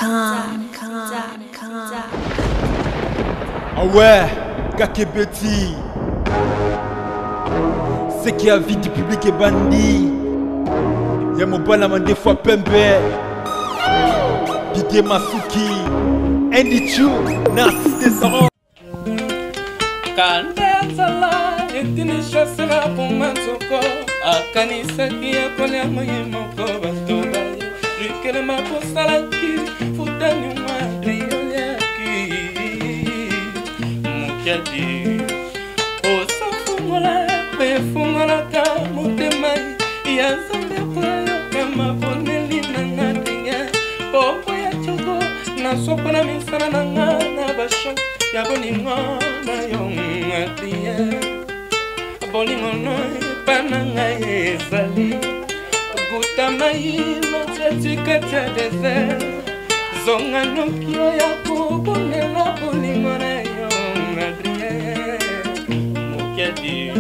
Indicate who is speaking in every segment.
Speaker 1: Ah ouais, Kakebeti. C'est qui a vie du public et bandit. Y'a mon balama des fois Pembe. Didier Masuki. Andy Chou, Narcisse Dessaron.
Speaker 2: Kanda zala etini shasera pumansoko akanisa kia koля moye moko bastoba rikele maposala ki futani madriolaki mukiadi osafungola befungola ka mutemai yazambe kwayo kama boneli nangatinga popo ya choko na soko na misana nangana basho ya boningo na yongatia boningo no pananga ezali gutamai matsatika tya desert zonga nokio ya kubonela boningo na yongatia mukiadi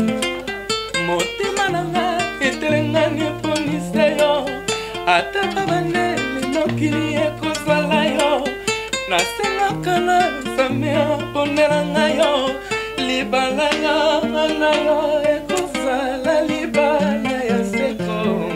Speaker 2: motema nanga etelengani poniseyo ata babaneli nokili ekozala yo nasenga na samea ponela ngayo libala ya ngayo ekosala libala ya seko.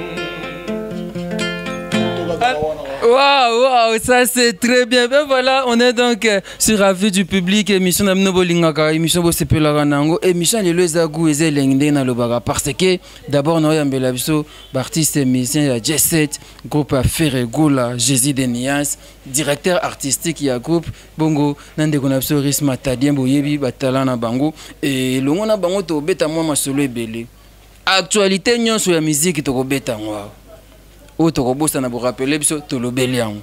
Speaker 3: Waouh, ça c'est très bien. Ben voilà, on est donc sur avis du public, émission d'Amno Bolingaka, émission Bosepelaranango, émission de Lezagou et Zelengde na Lobaga. Parce que d'abord, nous avons un artiste et musicien, Jet Set, groupe Ferregoula, Jésus Denias, directeur artistique, il y a groupe Bongo, Nande Konapso, Risma Tadien, Boyebi, Batalana Bango, et le monde a Bango, to beta moi, ma solo et belé. Actualité, nous sur la musique, to beta moi. O tokobosa na rappeler biso tolobeli yango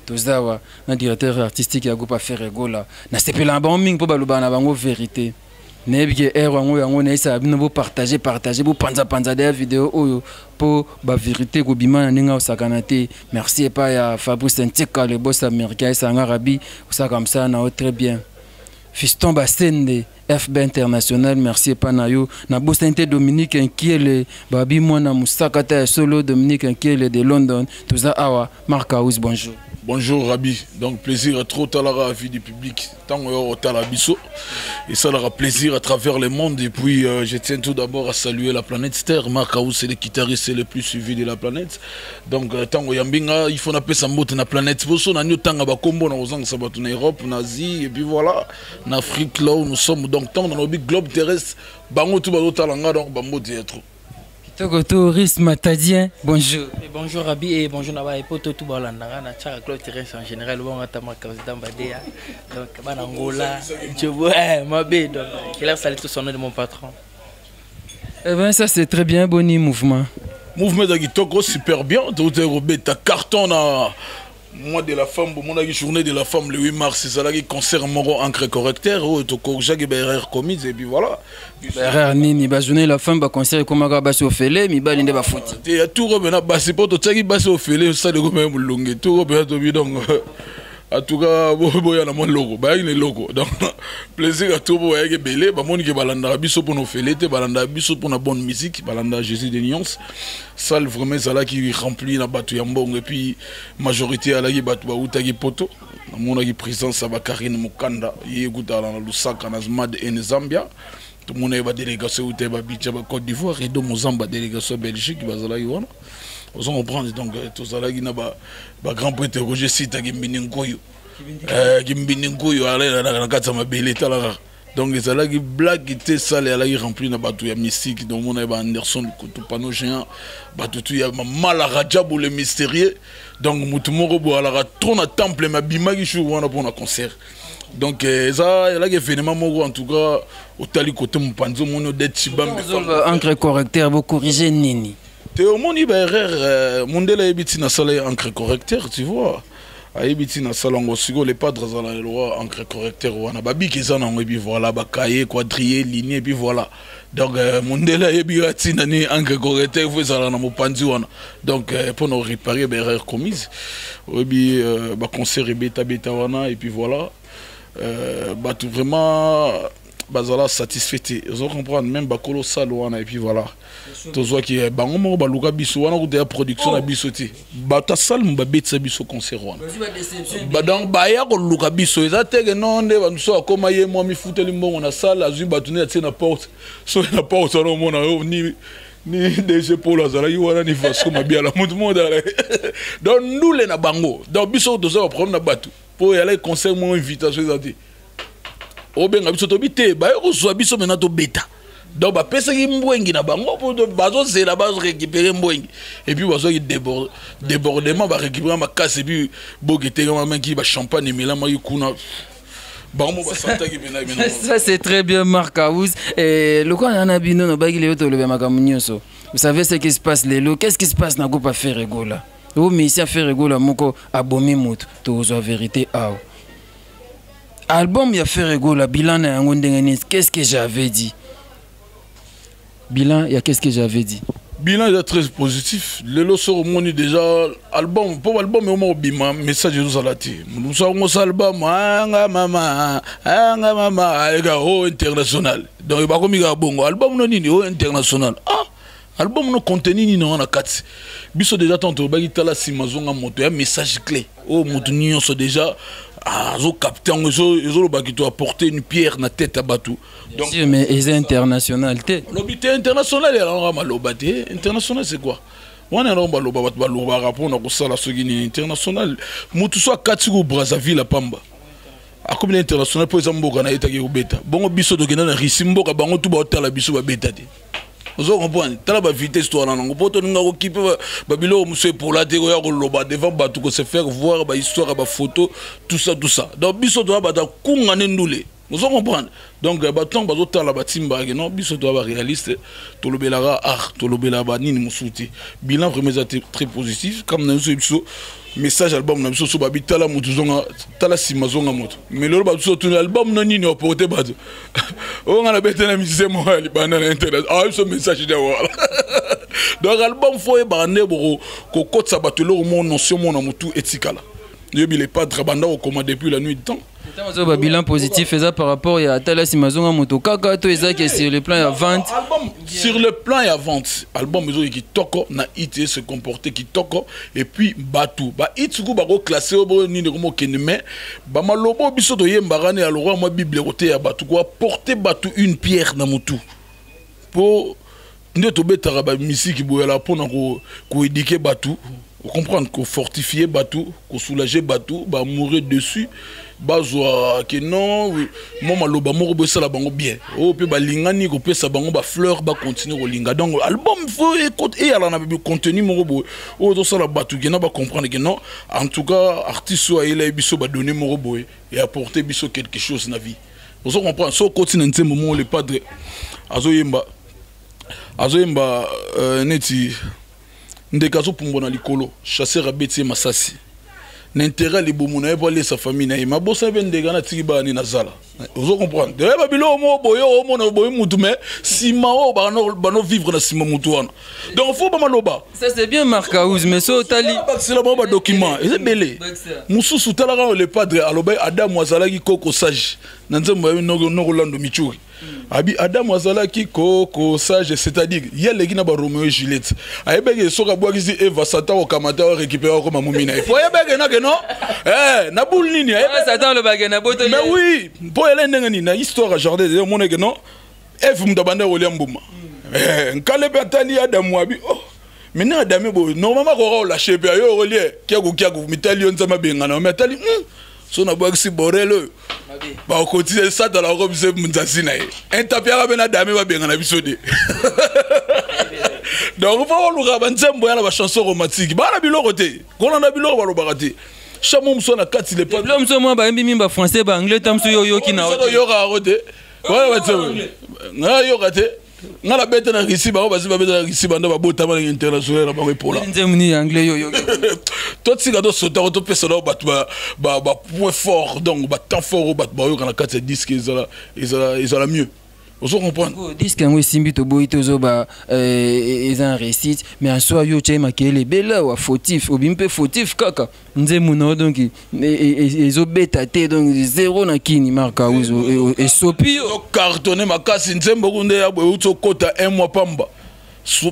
Speaker 3: tozawa na directeur artistique ya groupe Ferregoula na sepela ba mingi po baloba na bango vérité nebike yango yango na isa bino bo partager bo panza des vidéos oyo po ba vérité ko bima na ninga osakana te. Merci pas ya Fabrice Ntika le boss américain ça ngarabi ça comme ça na très bien Fiston Basende FB International, merci Panayo. Na Bosente Dominique Nkiele, Babi Mwana Moussakata Solo, Dominique Nkiele de London. Touza Awa, Marc Aous, bonjour.
Speaker 4: Bonjour Rabi, donc plaisir à trop à la vie du public, tant au Talabiso, et ça aura plaisir à travers le monde. Et puis je tiens tout d'abord à saluer la planète Terre. Marc Aous c'est le guitariste le plus suivi de la planète. Donc tant au Yambinga, il faut appeler ça mot na planète. Bosso na tant à Bakombo na ozang sabat en Europe, en Asie et puis voilà, en Afrique là où nous sommes. Donc tant dans nos big globe terrestre, bango tout bazo talanga donc bambo théâtre.
Speaker 3: Tourisme Tadien, bonjour.
Speaker 5: Et bonjour Rabi et bonjour Naba et Poto tout balandanga na tchara club terrestre en général bon atama président Badea donc banangola je vois ma bé donc il a salé tout son nom de mon patron.
Speaker 3: Eh ben ça c'est très bien boni mouvement.
Speaker 4: Mouvement de Kitoko super bien tout est robé ta carton na mois de la femme, mon journée de la femme le 8 mars, c'est ça là qui concert Moro Ancre Correcteur, ou Jacques Berrer commise et puis voilà.
Speaker 3: Berrer Nini, bah journée la femme, bah concert comme un basse au fêlé, mais bah l'inde va foutre.
Speaker 4: Et à tout revenir, bah c'est pas tout ça qui basse au fêlé, ça de même longue, tout revenir donc. En tout cas, il y a mon logo, il est logo. Donc, plaisir à tout le monde, il y a belé, il y a balanda biso pour nos fêletés, balanda biso pour la bonne musique, balanda Jésus des nuances. Ça vraiment ça là qui remplit la batu yambong et puis majorité à la batu bauta qui poto. Mon a présence ça va Karine Mukanda, il écoute à la Lusaka na Zmad en Zambia. Tout le monde est délégation ou ba Bicha Côte d'Ivoire et do Mozambique délégation Belgique bazala yona. On reprend donc tout ça là qui n'a pas grand prêtre Roger Sita Gimbiningoyo. Gimbiningoyo allez la kata mabele tala. Donc ça là qui blague était ça là qui rempli na batu ya mystique donc mon eba Anderson tout panneau géant batu tu ya mal à Rajab le mystérieux donc mutumoro bo ala trop na temple mabima qui joue wana pour un concert. Donc ça là qui événement moko en tout cas au tali côté mpanzo mono d'être chibam
Speaker 3: encre correcteur vous corriger nini.
Speaker 4: Théo moni ba erreur mondela ebiti na sala encre correcteur tu vois. Aibiti na salongo sigo les padres dans la loi encre correcteur wana babi kizana et puis voilà ba cahier quadrillé ligne et puis voilà. Donc mondela ebiti na ni encre correcteur vous ça na mopanzi wana. Donc pour nous réparer ba erreur commise. Et puis ba concert beta wana et puis voilà. Bah tout vraiment bazala satisfait. Vous comprenez même bakolo salwana et puis voilà. Tout ça qui est bango mo baluka biso wana ko de production na biso ti. Bata salmu ba betsa biso concert wana. Ba donc ba ya ko luka biso eza tege nonde ba nso akoma ye mo mi futeli mbongo na salle azui batune tia na porte. So na porte no mona ni DG Paul azala wana ni Vasco mabia la monde monde. Donc nous les na bango. Donc biso to ça problème na batu. Pour y aller concert mo invitation ezati. Obenga biso to bité ba yo so biso mena to beta. Donc ba pesa ki mbwengi na bango pour bazo zela bazo récupérer mbwengi et puis bazo ki débordement ba récupérer ma casse et puis bogete comme main qui ba champagne et mélange ma kuna.
Speaker 3: Ça c'est très bien Marc Aouz et le quoi na bino no bagi le to le makamunyoso. Vous savez ce qui se passe lelo, qu'est-ce qui se passe na groupe affaire Regola. Oh mais ici affaire Regola moko abomi mutu to zo vérité ah. Album ya fait Regola bilan na yango ndengeni, qu'est-ce que j'avais dit? Bilan, il y a qu'est-ce que j'avais dit?
Speaker 4: Bilan est très positif. Le loso moni déjà album pour album au moins bima message de salati. Nous sommes au album anga mama ega au international. Donc il va comme il a bongo album non ni au international. Ah album no contenu ni na kati. Biso déjà tantôt ba kitala simazonga moto un message clé. Oh moto ni so déjà zo capteur zo ba ki to apporter une pierre na tête à batou.
Speaker 3: Donc mais c'est international té.
Speaker 4: L'obité international alors malobate international c'est quoi? On a romba loba baloba rapport na ça la sogini international. Mutu so kati ko Brazzaville à Pamba. A comme international pour exemple na etaki ko beta. Bongo biso to kena na risimbo ka bango tu ba hôtel biso ba beta té. Vous comprenez? T'as la vitesse toi là, on peut te nous occuper babilo monsieur pour la terre ko loba devant batu ko se faire voir ba histoire ba photo tout ça. Donc biso doit ba kunga ndule. Vous comprenez? Donc baton bazo tala batimba non biso doit ba réaliste to lobelara art to lobelaba nini musuti. Bilan vraiment très positif comme dans biso message album na biso so babitala mutu zonga tala simazonga moto. Mais le bazo to album na nini oporter bato. On a bête na musicien mo ali bana na internet. Ah ce message de voilà. Donc album faut e bande boro ko kotsa bato lo mo notion mo na mutu etikala. Yebi les pas trabanda au combat depuis la nuit de temps.
Speaker 3: Un bilan positif par rapport à Tala Simazonga Moto Kaka to ezaki sur le plan à vente.
Speaker 4: Sur le plan à vente, album qui toko na IT se comporter qui toko et puis batu ba itsuku ba ko classer au ni de mo keneme ba malobo biso to yembarane alors moi bibliothèque ya batu ko porter batu une pierre na mutu pour ndeto betara ba musique boyala pona ko éduquer batu. Vous comprenez qu'on fortifier bateau, qu'on soulager bateau, bah mourir dessus, bah zoa que non, moi maloba moro bossa la bango bien. Oh puis bah lingani qu'on peut sa bango bah fleur bah continuer au linga. Donc album faut écouter et alors on a contenu moro boy. Oh tout ça la bateau qui n'a pas comprendre que non. En tout cas artiste soit il a biso bah donner moro boy et apporter biso quelque chose dans la vie. Vous comprenez? So continue en ce moment le padre azoyemba neti ndekazo pumbona likolo chasseur abeti masasi n'intérêt les bomona pour aller sa famille na ma bossa ben ndeka na tiki ba ni nazala vous comprenez de ba bilo mo boyo mo na boyo mutu mais si mao ba no vivre na sima mutu wana donc faut ba maloba
Speaker 3: ça c'est bien Marc Aouz mais so tali
Speaker 4: c'est là ba document et c'est belé mususu tala le padre aloba Adam wazalaki koko sage na nzembo no lando michuri abi Adam wazalaki koko sage c'est-à-dire il y a les gina ba Romeo et Juliette ayebeke soka bwakisi Eva Satan o kamata o récupérer comme mumina il faut ayebeke na que non na boule nini
Speaker 3: Satan le bagana boto
Speaker 4: mais oui pour aller ndengani na histoire jardin de mon que non Eve mdabanda o liambuma nkale betali Adam wabi oh maintenant Adam bo normalement ko lâcher pe yo relier kiago mitali on zama bengana metali so na bwakisi borelo ba continuer ça dans la robe c'est mzazina un tapiara bena dame ba benga na bisode donc faut luka banzembo ya la chanson romantique ba na biloko te ko na biloko ba lobaka te chamo mso na kati le pas
Speaker 3: l'homme so moi ba mbi mimba français ba anglais tamso yo ki na
Speaker 4: yo ka rote ouais ouais na yo ka te nga la bête na risi ba basi ba bête na risi ba ndo ba bota ba international na ba ko la
Speaker 3: nzemuni anglais yo
Speaker 4: toi tu gado sota to pesa na ba point fort donc ba temps fort ba yo kana kati disque ezala mieux Vous comprenez?
Speaker 3: Disque yango simbi to boy to zoba un récit mais en soi yo tchema kele bela ou fautif ou bimpe fautif kaka nzembo na donc ezo beta te donc zéro na kini marka uzo et sopi
Speaker 4: yo cartonné makasi nzembo kunde ya boy uto kota un mois pamba.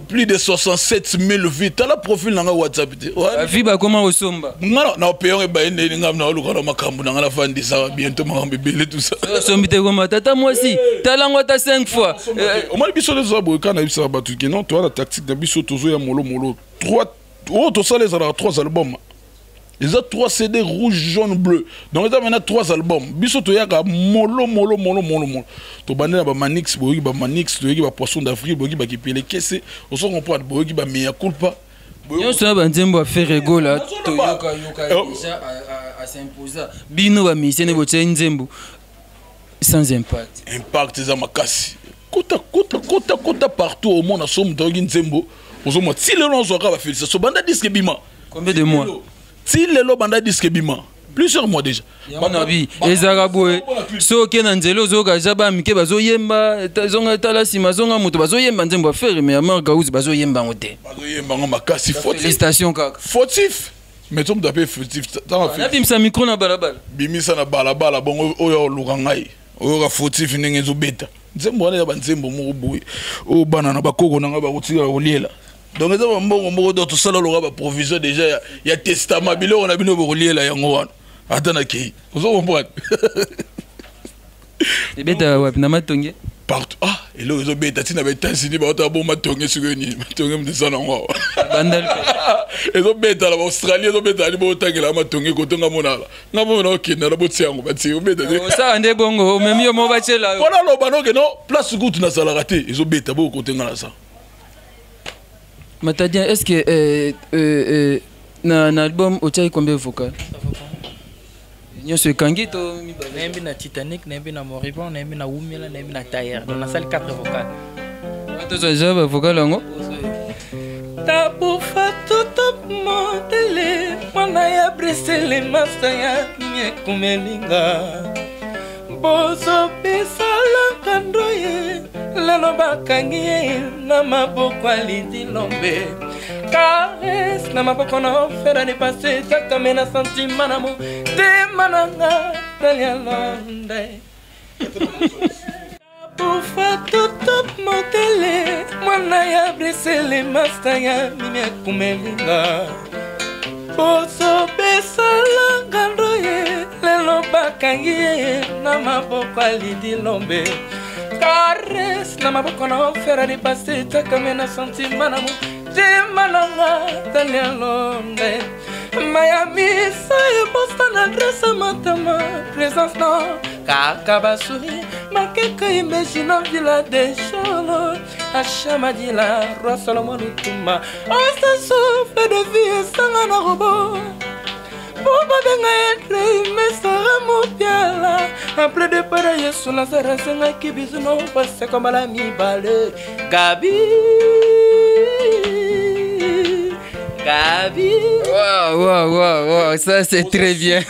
Speaker 4: Plus de 67 000 vues. Tu as le profil dans WhatsApp.
Speaker 3: La vie va comment au somba?
Speaker 4: Non, non, payons et baïné, nous avons le makambu, nous avons la fin de ça, bientôt ma bébé tout ça.
Speaker 3: Sombite comment tata moi aussi. T'as l'angota 5 fois.
Speaker 4: On m'a dit biso les abos quand on a eu ça battu que non, toi la tactique de biso tozo ya molo 3 les 3 albums. Ils ont 3 CD rouge, jaune, bleu. Donc ils ont maintenant 3 albums. Biso to yaka molo. To bandé ba Manix, bogi ba Manix, to yaki ba Poisson d'Afrique, bogi ba kipele kese. On se comprend bogi ba meya culpa.
Speaker 3: Yo ça ba nzembo a faire ego là. To yoka déjà à s'imposer. Bino ba misene bo tse nzembo sans impact.
Speaker 4: Impact za makasi. Kota partout au monde asom togi nzembo. Ozo mo ti le non zo ka ba féliciter. So banda disque bima.
Speaker 3: Combien de mois?
Speaker 4: Si les lots banda disque bima, plusieurs mois déjà.
Speaker 3: Manabi, les Araboué, ceux qui n'ont pas zoga jaba mike bazo yemba, zonga tala sima zonga muto bazo yemba nzembo faire mais amar gaouz bazo yemba ngote. Bazo
Speaker 4: yemba makasi fautif.
Speaker 3: Félicitations kaka.
Speaker 4: Fautif. Mais tu me t'appelles fautif.
Speaker 3: Na bimsa micro na balabala.
Speaker 4: Bimisa na balabala bon oyo lukangai. Oyo fautif ndenge zo beta. Nzembo wana ba nzembo mo boy. O banana bakoko nanga ba kutika oliela. Donc ça va mbongo d'autres salles l'aura provision déjà il y a testament bilo on a bino relier là yango wana atana ki vous comprenez
Speaker 3: et beta ouais na matonge
Speaker 4: partout ah et là ils ont beta tina beta sini ba ta bon matonge sugoni matonge mdisa na ngo
Speaker 3: bandal
Speaker 4: ils ont beta la Australie ils ont beta ni bo tangela matonge ko tonga monala na bo na okina na bo tsiango ba tsi beta
Speaker 3: ça ande bongo même yo mo ba tshela
Speaker 4: voilà lo bano que non place gout na sala raté ils ont beta bo ko tonga na ça.
Speaker 3: Matadia, est-ce que dans l'album, tu as combien de vocales? Nous sommes Kangito.
Speaker 5: Nous na Titanic, nous na Moribond, nous na Wumila, nous na Tailleur. On a seulement 4 vocales.
Speaker 3: Tu as déjà un vocal là?
Speaker 2: Tabufa tout montelé, Manaya Bresele Masaya, Miekumelinga. Bozo Pesala Kandoye. Lelo bakangie na maboko alidi lombe Caresse na maboko na fera ni passé Takame na sentiment na mo Te mananga Dalia londe Pufa tutop motele Mwana ya bresele mastaya Mime kumelinga Boso besala gandoye Lelo bakangie na maboko alidi lombe Caresse na maboko na fera ni passé Takame na sentiment na mo Te mananga Dalia londe Miami saye Boston adresse matama Présence non Kakabasuri Makeka imagine villa de Cholo Achamadila Roi Salomon Utuma On se souffle de vie Sanga na robot Boba benga entre me sera mon piala Après de pareil sous la serre Senga qui bisou non passe comme la mi balle Gabi
Speaker 3: Waouh, ça c'est très bien.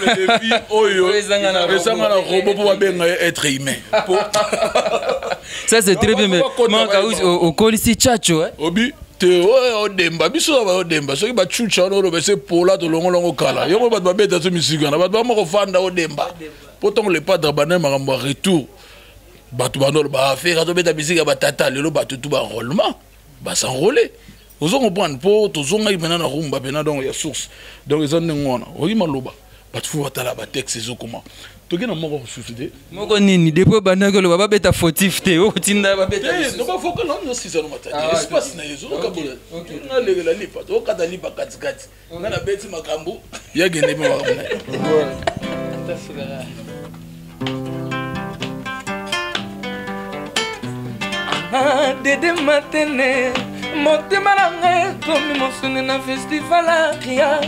Speaker 4: Être humain.
Speaker 3: Ça c'est très bien, mais au colisi Tchacho, hein?
Speaker 4: Obi, Odemba, biso Odemba, ceux qui battent Chucha, c'est pour là de longo kala. Yo ba ba beta to musique, na ba ba mo fanda Odemba. Pourtant le pas d'abana maramba retour. Batu bandol ba faire to beta musique ba tata, le ba tout ba enrôlement. Ba s'enrôler. Vous comprenez pour tous les gens qui rumba bena donc il y a source donc ils ont ngona oyi maloba ba tu va tala ba texte ezo comment to gena moko souffler
Speaker 3: moko nini depuis banako le baba beta fautif te o tinda ba beta
Speaker 4: non pas faut que non si ça no matadi espace na yezo ka bola na le la lipa to ka dali ba katikati na na beti makambu ya gene ba
Speaker 2: Ah, Dede Matene, motema nanga komi mosuni na festival aria.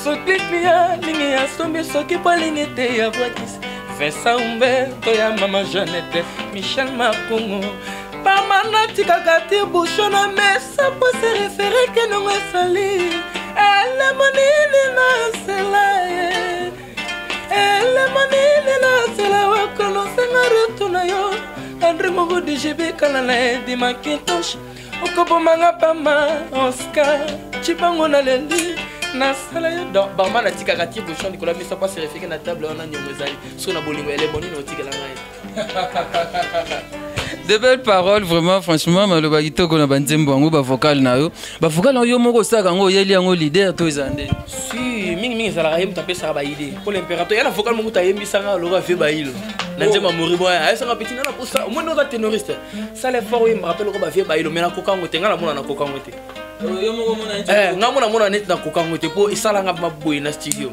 Speaker 2: Soki pia lingi ya sombi soki palingi te ya bwakis. Fesa Umberto ya mama Jeannette, Michel Makongo. Pamana tika kati bouchon na mesa po se référer que non esali. Elle monini na selaye. Elle monini na selaye kono senga retuna yo. Andre Mogo de JB Kalana de Macintosh okobomanga pama Oscar chibango na lendi na sala donc barman a tika kati pour chanter kola misa pas se référer na table on a nyongo ezali so na bolingo ele boni no tika la ngai.
Speaker 3: De belles paroles, vraiment, franchement, maloba kitoko na banzembo yango ba vocal na yo. Ba vocal yo moko saka ngo yeli yango leader to ezande.
Speaker 2: Si mingi ezalaka yem taper ça ba idée. Pour l'impérateur, yana vocal moko ta yembisa nga loka fe ba ilo. Na nzema moribo ya esa petit na pour ça. Au moins nos ténoriste. Ça l'effort oui me rappelle ko ba fe ba ilo mais na kokango te nga na mona na kokango te. Yo moko mona nga mona net na kokango te po isala nga maboy na studio.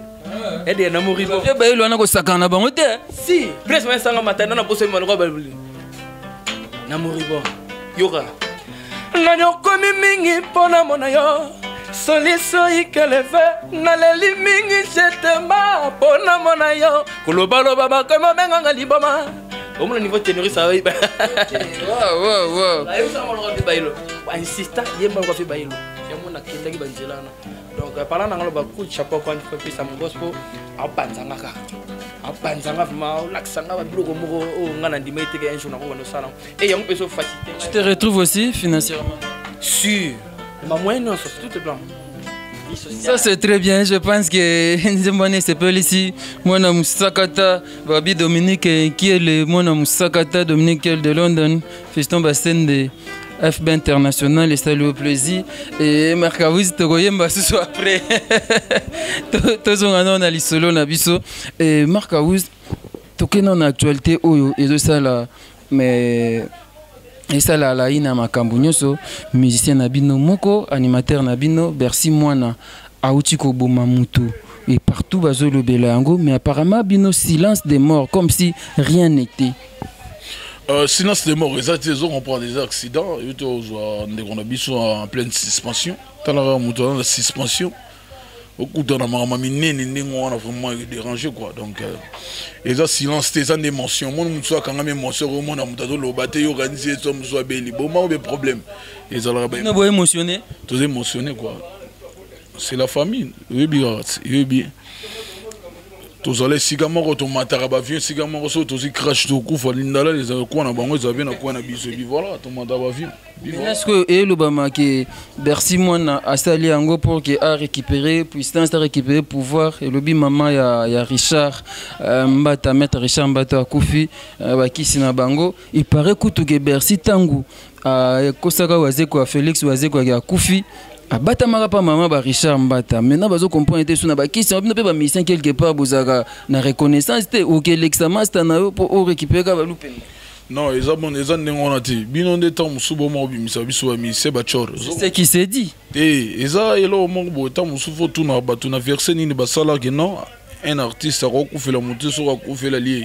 Speaker 2: Ede na moribo.
Speaker 3: Fe ba ilo na ko sakana bango te.
Speaker 2: Si, presque mais sanga matana na poso mano ko ba na moribo yoka nanyo komi mingi pona mona yo soliso ikeleve na leli mingi jetema pona mona yo kulobaloba bakoma benganga liboma omona niveau ténoriste ça va
Speaker 3: wow
Speaker 2: ayo ça molo ba ilo insista yemba ko fi ba ilo yamona kindaki banjelana donc parlant dans le coup de chapeau quand il fait ça mon boss pour abanzanga ka abanzanga vraiment laksanga ba biloko moko o ngana ndima iteke un jour na ko no sala et yango peso facilité.
Speaker 3: Tu te retrouves aussi financièrement?
Speaker 2: Sûr. Ma moyenne non, tout est blanc.
Speaker 3: Ça c'est très bien, je pense que Nzembane s'appelle ici Mwana Moussakata, Babi Dominique qui est le Mwana Moussakata, Dominique de London, fiston bassin de FB International et salut au plaisir et Marcavuz Togoyemba ce soir après tous on a l'isolo na biso et Marcavuz tokena en actualité oyo et ça là mais et ça là la ina makambo nyoso musicien na bino moko animateur na bino Bercy Mwana auti ko boma mutu et partout bazo le belango mais apparemment bino silence des morts comme si rien n'était.
Speaker 4: Silence des morts, on prend des accidents, on a en pleine suspension. En suspension. Au coup de la mamine, on a vraiment dérangé quoi. Donc, les silence, c'est des mentions. Moi, je quand même mention au monde, on a battu, organisé, on a béli. Bon, moi, des problèmes. Ils ont
Speaker 3: émotionné.
Speaker 4: Tous émotionnés quoi. C'est la famille. Oui, bien, oui, bien. Tous allez sigamoro to mataraba vient sigamoro so to crash to kufa lindala les quoi na bango ils avaient na quoi na biso bi voilà to mataraba vient.
Speaker 3: Est-ce que Elobama qui Bercy Mwana a sali yango pour que a récupérer puissance a récupérer pouvoir et lobi maman ya Richard Mbata maître Richard Mbata akufi ba kisina bango il paraît que Bercy tangu kosaka wazeko Félix wazeko ya akufi Abata marapa maman ba Richard Mbata maintenant bazo comprendre te suna ba question bino pe ba mission quelque part bozaka na reconnaissance te ou que l'examen sta na yo pour récupérer ka ba lupe.
Speaker 4: Non, ils ont on a dit bino de temps musubo mo bimisa biso ba mission ba chor.
Speaker 3: C'est qui s'est dit.
Speaker 4: Eza elo mo bo temps musubo tout na ba tout na verser ni ba sala que non un artiste a recoufé la montée sur recoufé la lié.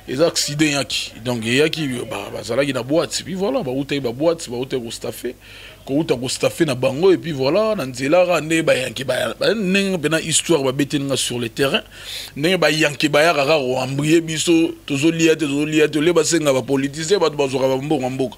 Speaker 4: Les accidents yaki donc yaki bah ça là qui na boîte puis voilà bah outé ba boîte bah outé ko staffé na bango et puis voilà na nzela rane ba yanki ba ninga bena histoire ba betenga sur le terrain ninga ba yanki ba yaka ro ambrier biso tozo liate le ba senga ba politicien ba bazora ba mbongo mboka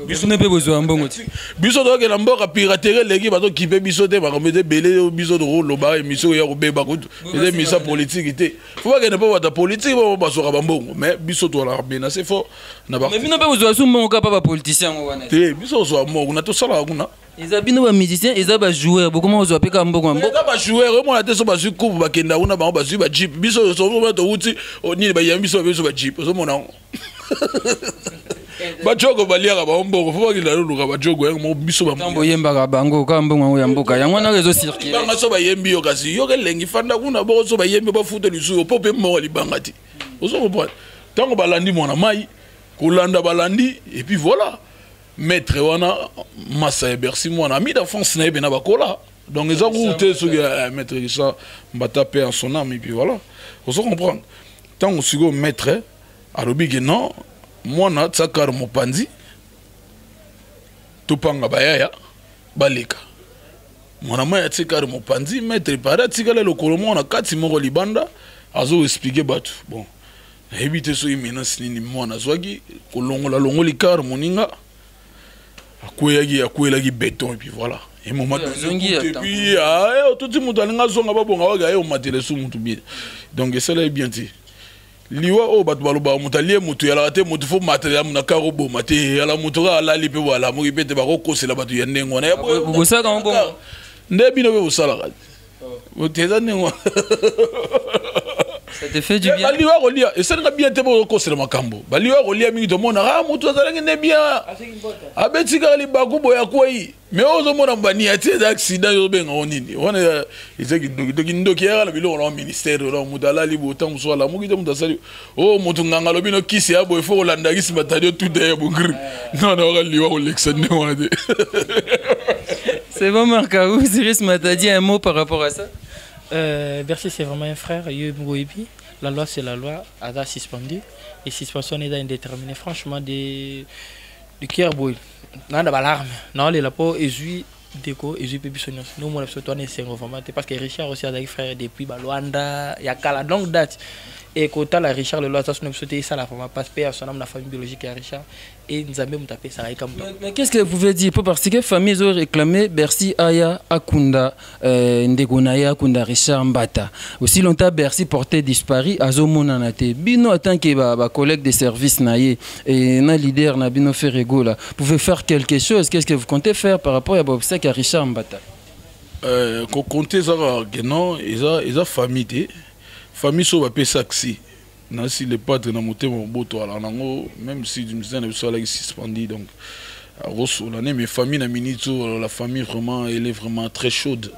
Speaker 3: biso ne pe besoin mbongo ti
Speaker 4: biso do ke na mboka piraterie leki ba to kipe biso te ba komete belé biso do lo ba émission ya ko beba ko des misa politique te faut pas que ne pas ta politique ba bazora ba mbongo mais biso to la bena c'est fort na ba
Speaker 3: mais bino pe besoin su mbongo ka pa ba politicien ngo wana
Speaker 4: te biso so mbongo na to sala kuna
Speaker 3: ils abino ba musicien ils ba joueur beaucoup mo zo peka mbongo mbongo
Speaker 4: ba joueur mo na te so ba su coupe ba kenda una ba ba su ba jeep biso so mo to uti oni ba yambiso biso ba jeep so mo na Bajogo baliaka ba mbongo faut pas qu'il a luka bajogo yango biso ba
Speaker 3: tambo yembaka bango ka mbongo ya mboka yango na rezo circuler
Speaker 4: banga so ba yembi yo kasi yo kelengi fanda kuna bo so ba yembi ba futa lisu po pe mo libanga ti ozo comprendre tango balandi mona mai kolanda balandi et puis voilà maître wana massa Bercy Mwana ami d'enfance na bena bakola donc ils ont routé sur maître ça Mbata paix en son âme et puis voilà ozo comprendre tango sigo maître alobi que non Mwana tsakar mopanzi topanga bayaya baleka mwana maya tsakar mopanzi maître para tsikala lokolo mwana kati moko libanda azo expliquer batu bon hebite so imena sinini mwana zwaki kolongola longoli kar moninga akwelaki béton et puis voilà et moment et puis tout le monde alinga zonga babonga waga yo matele su mutu bien donc ça là bien dit liwa o bato baloba mutalie mutu ya la te mutu fo matériel na karobo mate ya la mutu ga la lipe wala mo ipete ba ko kosela bato ya ndengo na ya
Speaker 3: bo ça quand bon
Speaker 4: nde bino be usala ka o teza ndengo
Speaker 3: ça te fait du bien
Speaker 4: baliwa ko lia et ça nga bien te bo kosela makambo baliwa ko lia mingi to mona ha mutu azalanga ne bien abeti ka li bakubo ya kwai mais ozo mona mbani ya te accident yo benga onini wana izaki ndoki ya la bilo na ministère la mudala li botam so la mugi dem dasali o mutu nganga lo bino kisi ya boy fo olanda kisi batadio tout de bongri non non liwa ko lexane wana de
Speaker 3: c'est bon Marcaouz Cyrus m'a dit un mot par rapport à ça.
Speaker 5: Bercy c'est vraiment un frère, la loi c'est la loi, Ada suspendu et suspension est indéterminée franchement du cœur boy. Non de l'alarme, non les lapos ezui déco ezui pébissonios. Nous mon absolument c'est vraiment parce que Richard aussi a des frères depuis Luanda, il y a qu'à longue date. Et quand la Richard le loi ça nous sauter ça la forme passe père son nom la famille biologique à Richard et nous avons tapé ça comme
Speaker 3: mais qu'est-ce que vous pouvez dire pour parce que famille ont réclamé Bercy Aya Akunda Ndegonaya Akunda Richard Mbata aussi longtemps Bercy porté disparu azomona nate bino tant que ba collègue de service naie et na leader na bino Ferrego là pouvez faire quelque chose qu'est-ce que vous comptez faire par rapport à Bobsek à Richard Mbata
Speaker 4: qu'on compter ça que non ils a famille famille so ba saxi na si les padres na motema boto ala nango même si du musée na so la suspendu donc rosso l'année mais famille na minito la famille vraiment elle est vraiment très chaude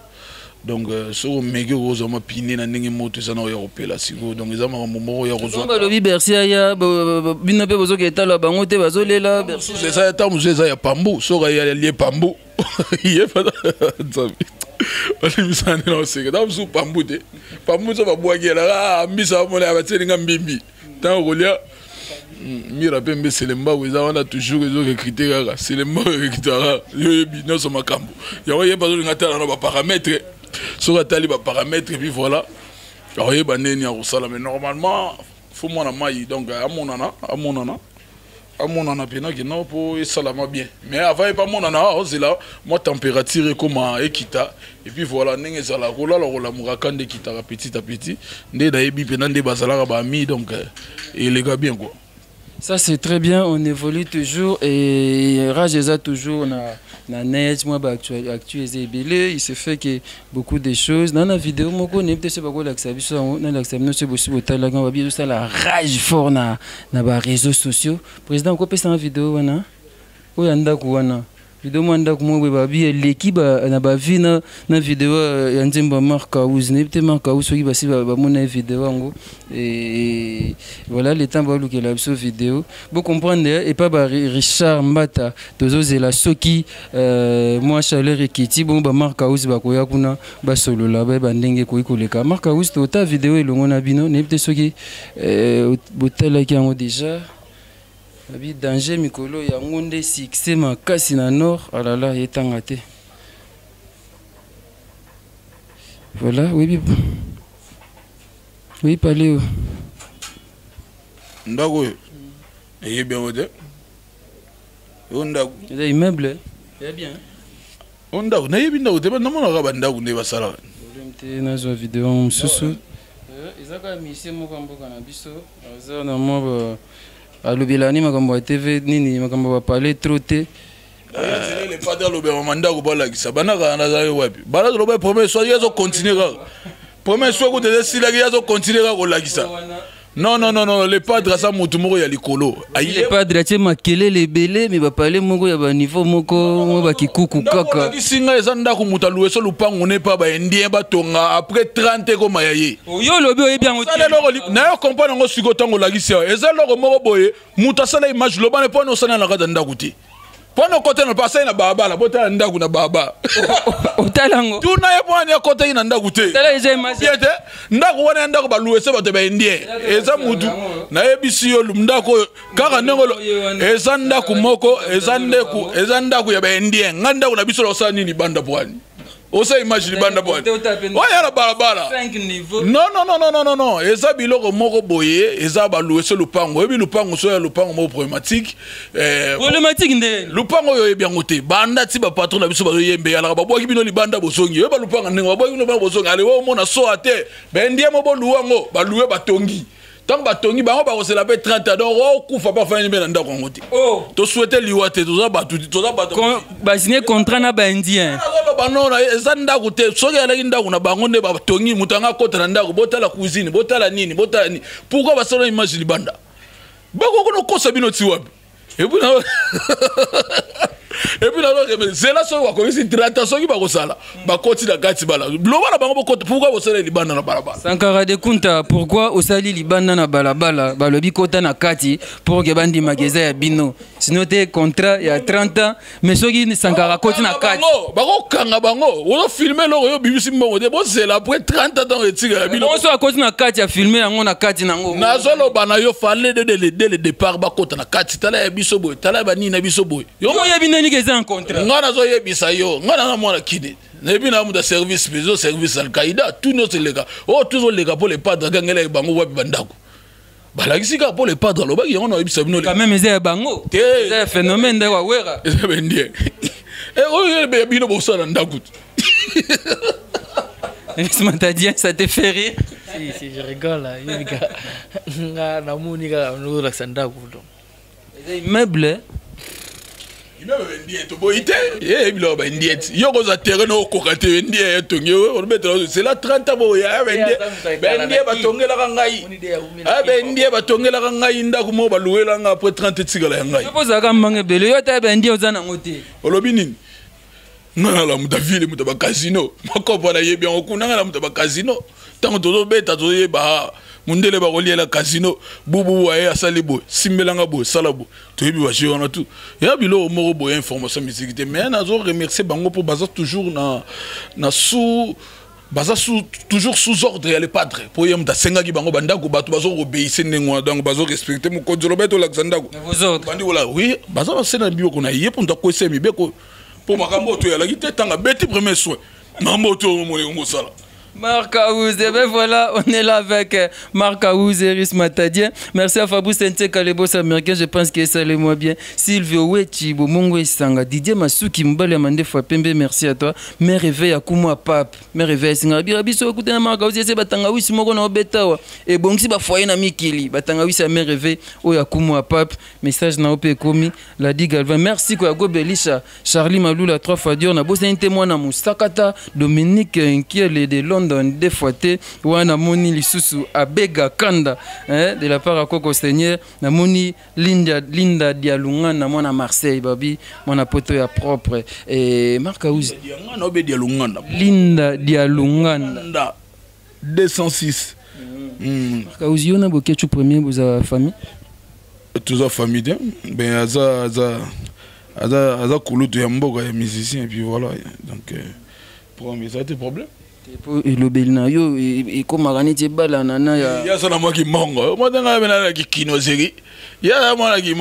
Speaker 4: donc so mege rozo ma piné na ndenge moto ça na ya opela siko donc ils ont moment ya rozo
Speaker 3: ba lobi Bercy ya bino pe bozo keta la bango te bazolela Bercy
Speaker 4: c'est ça ta musée ça ya pambo so ya lié pambo il pas misane na seke da musu pambute pamuso babwagela mbisa mona batselinga mbimbi tant rolia mira pembe selemba weza wana toujours ezo recruter kaka selemba recruter yo bino so makambo yawo yeba zo ngata na ba paramètres so katali ba paramètres puis voilà yawo yeba neni ya kosala mais normalement faut mona mai donc à mon an pena qui non pour salama bien mais avant pas mon an c'est là moi température comme ekita et puis voilà n'enge ça la rola la murakande kita petit à petit ndé daebi pena ndé bazala ba mi donc et les gars bien quoi.
Speaker 3: Ça c'est très bien, on évolue toujours et Rajeza toujours na net moi actualiser belé il se fait que beaucoup de choses dans la vidéo moi connais peut-être pas quoi l'accès sur na l'accès non c'est possible tala quand bien ça la rage fort na ba réseaux sociaux président ko pesa en vidéo wana ko yanda ko wana vidéo mwanda ko mo ba bi l'équipe na ba vie na vidéo ya nzemba Marcaouz ne peut Marcaouz qui ba si ba mona vidéo ngo et voilà les temps ba luke la vidéo vous comprendre et pas ba Richard Mbata tozo zela soki moi chaleur ekiti bon ba Marcaouz ba koya kuna ba solo la ba ndenge ko ikoleka Marcaouz to ta vidéo elongo na bino ne peut soki botala ki ngo déjà abi danger mikolo ya ngonde succès makasi na nord alala etanga te voilà oui parlez
Speaker 4: ndago et bien ode ndago
Speaker 3: des immeubles c'est bien
Speaker 4: ndago na yebi ndago te ba namona ka ba ndago ne basala
Speaker 3: te na zo vidéo mususu ezaka mission moko mboka na biso aza na mo alobelani makambo ya TV nini makambo ba parler trop te
Speaker 4: les padres lobé manda ko bala kisa banaka na zayo wapi bala lobé premier soir yazo continuer ka premier soir ko de sila yazo continuer ka ko lakisa non les padres ça mutu moko ya likolo
Speaker 3: les padres tie makele les belé mais ba parler moko ya ba niveau moko mo ba kikuku kaka
Speaker 4: kisinga ezanda ko muta lueso lupango ne pa ba indien ba tonga après 30 ko mayaye
Speaker 3: yo lobi oye bien
Speaker 4: na yo comprendre ngo siko tango lakisa ezalo moko boye muta sala image lobane po no sana na kada ndakuti Pono kote na pasai na baba la bota ndaku na baba.
Speaker 3: Otalango.
Speaker 4: Tu na yepo anya kote ina ndaku te.
Speaker 3: Tala ije image.
Speaker 4: Biete ndaku wana ndaku ba luese ba te ba indie. Eza mutu na yebisi yo ndako kaka ndengolo. Eza ndaku moko eza ndaku ya ba indie. Nganda kuna biso lo sani ni banda pwani. Osa imagine banda bwana. Waya la barabara.
Speaker 3: 5 niveaux.
Speaker 4: Non. Eza biloko moko boye, eza ba louese lupango. Ebi lupango so ya lupango mo problématique.
Speaker 3: Problématique nde.
Speaker 4: Lupango yo ebia ngote. Banda ti ba patron na biso ba yembe ya la ba boki bino li banda bosongi. Yo ba lupango ndengo ba boki bino ba bosongi. Ale wo mona so ate. Ba ndie mo bo luango, ba loué ba tongi. tant que batongi bango ba kosela pe 30 ans donc okufa pa fanya mena ndako ngo te to souhaiter liwa te to za batu
Speaker 3: ba signer contrat na ba indien
Speaker 4: ba non eza ndako te soki alaki ndako na bango nde batongi mutanga kota na ndako botala cuisine botala nini pourquoi ba sala image libanda bako kono kosa bino ti wapi et puis c'est là so ko isi 30 ans soki ba kosala ba koti na kati bala blobala bango bokota pourquoi bo sala libanda na balabala
Speaker 3: Sankara de Kunta pourquoi osali libanda na balabala balobi kota na kati pour que bandi magasin ya bino sinon te contrat ya 30 ans mais soki Sankara koti na kati
Speaker 4: bako kanga bango o filmer lo yo bibisi mbongo de bo c'est là après 30 ans etika ya bino
Speaker 3: on so koti na kati ya filmer yango na kati nango
Speaker 4: na zolo bana yo fallait dès le départ ba kota na kati tala ya biso boy tala ba nini na biso boy
Speaker 3: yo yebi nani keza en contrat
Speaker 4: ngana zo yebisa yo ngana na mwana kide nebi na muda service bezo service al-Qaïda tout notre les gars toujours les gars pour les padres gangela bango wapi bandako balakisi ka pour les padres lo baki ngona yebisa bino
Speaker 3: quand même ezé bango c'est phénomène de wawera
Speaker 4: ezé ndie o yebe bino bosala ndako
Speaker 3: Matadien, ça te fait rire?
Speaker 5: Si, je rigole.
Speaker 3: Des meubles.
Speaker 4: C'est la 30 ans. Non, la muta ville muta casino. Mako bana yebi en kunanga la muta casino. Tant to beta to yeba mundele ba relier la casino. Bubu wa ya salibo, simbelanga bo, salabo. To yebi wa jiona tout. Ya bilo moro bo information musique mais na zo remercier bango pour baza toujours na sous baza toujours sous ordre ya les padres. Pour yem da senga ki bango bandako batu bazo obéir nengwa donc bazo respecter mo kodjolo beto la xandako.
Speaker 3: Vous autres
Speaker 4: bandi wala oui, baza ba sena bio kona ye pour ndako semi beko. Pour ma camoto, il y a la guitare, tant que bêtis premier soin. Ma moto, mon sala.
Speaker 3: Marc Aouz, et ben voilà, on est là avec Marc Aouz et Iris Matadien. Merci à Fabrice Nteka, les boss américains, je pense que ça allait moins bien. Sylvio Wechi, Bomongo Sanga, Didier Masuki, Mbale Amande Fapembe, merci à toi. Mes réveils à Koumoua Pape, mes réveils Singa, Birabiso, écoutez, Marc Aouz, c'est Batangaoui, Simoko na Obetawa. Et bon, si Bafoye na Mikili, Batangaoui, c'est mes réveils, Oya Koumoua Pape, message na Ope Komi, la Digue Alva. Merci quoi, Gobelisha, Charlie Malou, la 3 fois dur, na bossé un témoin na Moustakata, Dominique Nkiel de Londres. Des fois, wana moni lisusu abega kanda de la part à Coco Seigneur na moni Linda Dialunga na mona Marseille babi mona poto ya propre et Marc Aouz Linda Dialunga
Speaker 4: 206
Speaker 3: Marc Aouz yona bokechu premier vous famille
Speaker 4: tous a famille ben aza kulutu ya mboka ya musicien et puis voilà donc pour mais ça a été problème
Speaker 3: et le belna yo et comme organiser balana na
Speaker 4: ya sana moi qui mongo moi danga bena ki kinozeri ya moi qui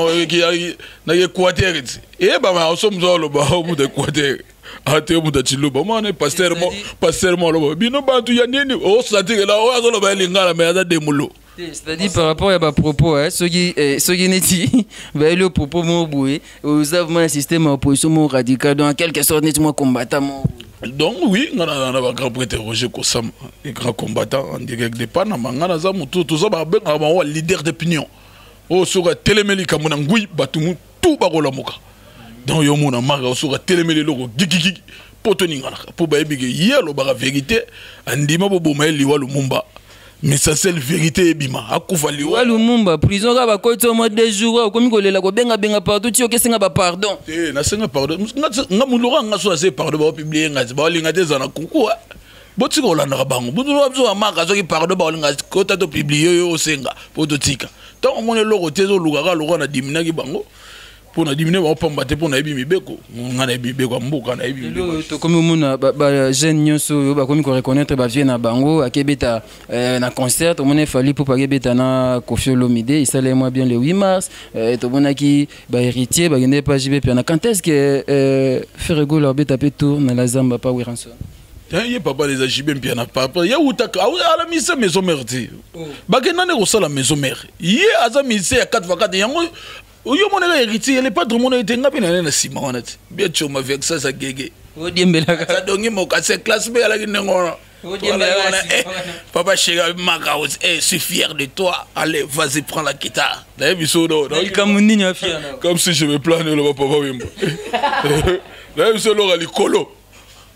Speaker 4: na ki quartier et ba ma osomzolo ba mu de quartier ate mu de chiluba moi ne pasteur mo lo bino bantu ya nini o satire la o azolo ba lingala mais aza demulo.
Speaker 3: C'est-à-dire par rapport à ma propos, ceux qui n'est dit, le propos mon boué, vous avez un système opposition radical, donc en quelque sorte n'est moi combattant.
Speaker 4: Donc oui, on a un grand prêtre Roger Kossam, un grand combattant en direct de Panama, on a un leader d'opinion. Oh, sur la télémélie, comme on a un batumu, tout barola moka. Donc yo mon amara sur la télémélie logo gigi potoninga pour baby hier lo bara vérité andima bobo mai liwa lumumba. Mais ça c'est la vérité bima akufali
Speaker 3: wa lumumba prison ka ba koto au mois de jours ko mi ko lela ko benga partout ti o kesenga ba pardon
Speaker 4: na senga pardon nga mulora nga so assez pardon ba publier nga ba linga te zana kuku boti ko landa bango budu ba zo amaka zo ki pardon ba linga ko ta to publier yo senga poto tika tant on le logo te zo luka ka logo na dimina ki bango pour na diminuer on pomba te pour na ebi mibeko ngana ebi beko mbuka na ebi
Speaker 3: to comme mona ba jeune nyonso ba komi ko reconnaître ba vie na bango akebeta na concert to mona fali pour pakebeta na Koffi Olomide il s'allait moi bien le 8 mars to mona ki ba héritier ba gende pa jibe puis na quand est-ce que Ferrego leur beta pe tour na la zamba pa Wiranso
Speaker 4: il papa les ajibem bien na papa ya utaka à la mise maison mère ba kenane ko sala maison mère ye aza mise ya 4x4 yango Oyo mon héritier, il n'est pas trop mon héritier, il n'a pas de ciment. Bien sûr, avec ça, ça gégé.
Speaker 3: O diembela
Speaker 4: ça donne mon casse classe, mais à la guinée. Papa chéri, Magaos, je suis fier de toi. Allez, vas-y, prends la guitare. Comme si je me planais le papa.